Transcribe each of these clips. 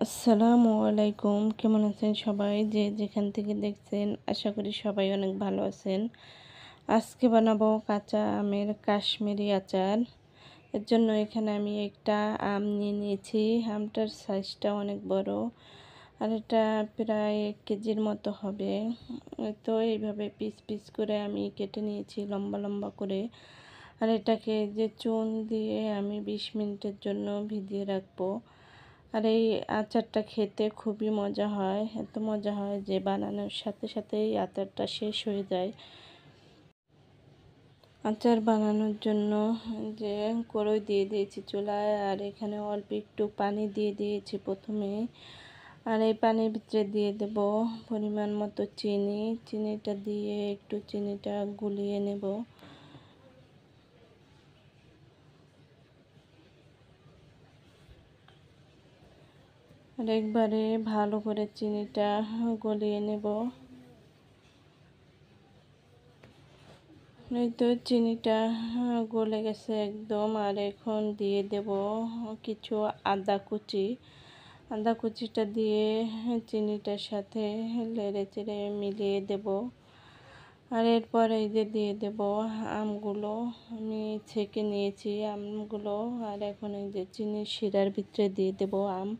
আসসালামু আলাইকুম। কেমন আছেন সবাই? যে যেখান থেকে দেখছেন, আশা করি সবাই অনেক ভালো আছেন। আজকে বানাবো কাঁচা আমের কাশ্মীরি আচার। এর জন্য এখানে আমি একটা আম নিয়ে নিয়েছি। আমটার সাইজটা অনেক বড়, আর এটা প্রায় 1 কেজির মতো হবে। তো এইভাবে পিস পিস করে আমি কেটে নিয়েছি লম্বা লম্বা করে। আর এটাকে যে চুন দিয়ে আমি 20 মিনিটের জন্য ভিজিয়ে রাখবো। আর এই আচারটা খেতে খুবই মজা হয়, এত মজা হয় যে বানানোর সাথে সাথেই আচারটা শেষ হয়ে যায়। আচার বানানোর জন্য যে কড়াই দিয়ে দিয়েছি চুলায়, আর এখানে অল্প একটু পানি দিয়ে দিয়েছি প্রথমে। আর এই পানির ভিতরে দিয়ে দেব পরিমাণ মতো চিনি। চিনিটা দিয়ে একটু চিনিটা গুলিয়ে নেব। আর একবারে ভালো করে চিনিটা গলিয়ে নেব। এই তো চিনিটা গলে গেছে একদম। আর এখন দিয়ে দেব কিছু আদা কুচি। আদা কুচিটা দিয়ে চিনিটার সাথে নেড়ে চেড়ে মিলিয়ে দেব। আর এরপর এই যে দিয়ে দেব আমগুলো, আমি ছেঁকে নিয়েছি আমগুলো। আর এখন এই যে চিনির শিরার ভিতরে দিয়ে দেব আম।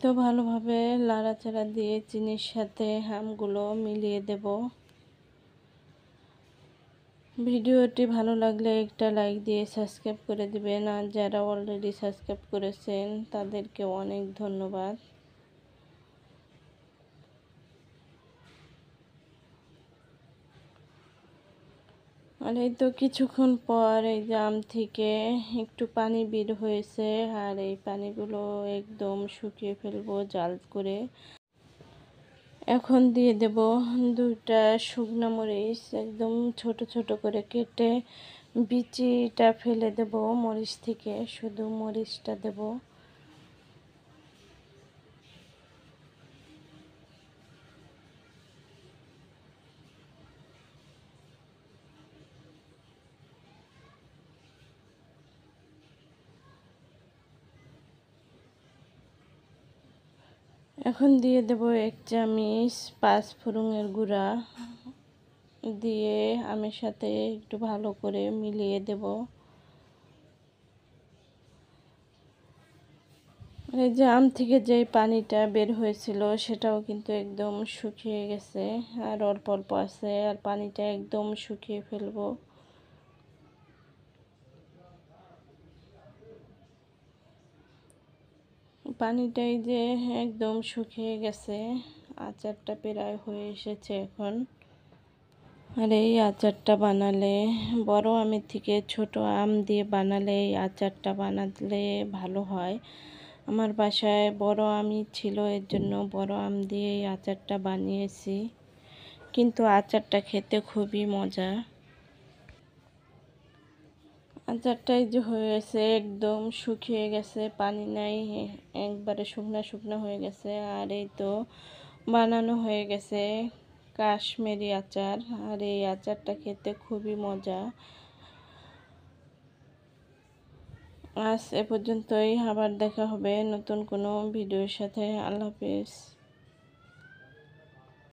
তো ভালোভাবে নাড়াচাড়া দিয়ে চিনির সাথে আমগুলো মিলিয়ে দেব। ভিডিওটি ভালো লাগলে একটা লাইক দিয়ে সাবস্ক্রাইব করে দিবেন। আর যারা অলরেডি সাবস্ক্রাইব করেছেন তাদেরকে অনেক ধন্যবাদ। আর এই তো কিছুক্ষণ পর এই যে আম থেকে একটু পানি বের হয়েছে। আর এই পানিগুলো একদম শুকিয়ে ফেলবো জাল করে। এখন দিয়ে দেব 2টা শুকনো মরিচ, একদম ছোট ছোট করে কেটে বিচিটা ফেলে দেব। মরিচ থেকে শুধু মরিচটা দেব। এখন দিয়ে দেব 1 চামচ পাঁচফোড়নের গুঁড়া দিয়ে আমের সাথে একটু ভালো করে মিলিয়ে দেব। এই যে আম থেকে যে পানিটা বের হয়েছিল সেটাও কিন্তু একদম শুকিয়ে গেছে, আর অল্প অল্প আছে। আর পানিটা একদম শুকিয়ে ফেলবো। পানিটাই যে একদম শুকিয়ে গেছে, আচারটা প্রায় হয়ে এসেছে এখন। আর এই আচারটা বানালে বড় আমের থেকে ছোট আম দিয়ে বানালে এই আচারটা বানালে ভালো হয়। আমার বাসায় বড় আমই ছিল, এর জন্য বড় আম দিয়ে এই আচারটা বানিয়েছি। কিন্তু আচারটা খেতে খুবই মজা। আচারটাই যে হয়েছে একদম শুকিয়ে গেছে, পানি নাই, একবারে শুকনা শুকনা হয়ে গেছে। আর এই তো বানানো হয়ে গেছে কাশ্মীরি আচার। আর এই আচারটা খেতে খুবই মজা। আজ এ পর্যন্তই, আবার দেখা হবে নতুন কোনো ভিডিওর সাথে। আল্লাহ হাফেজ।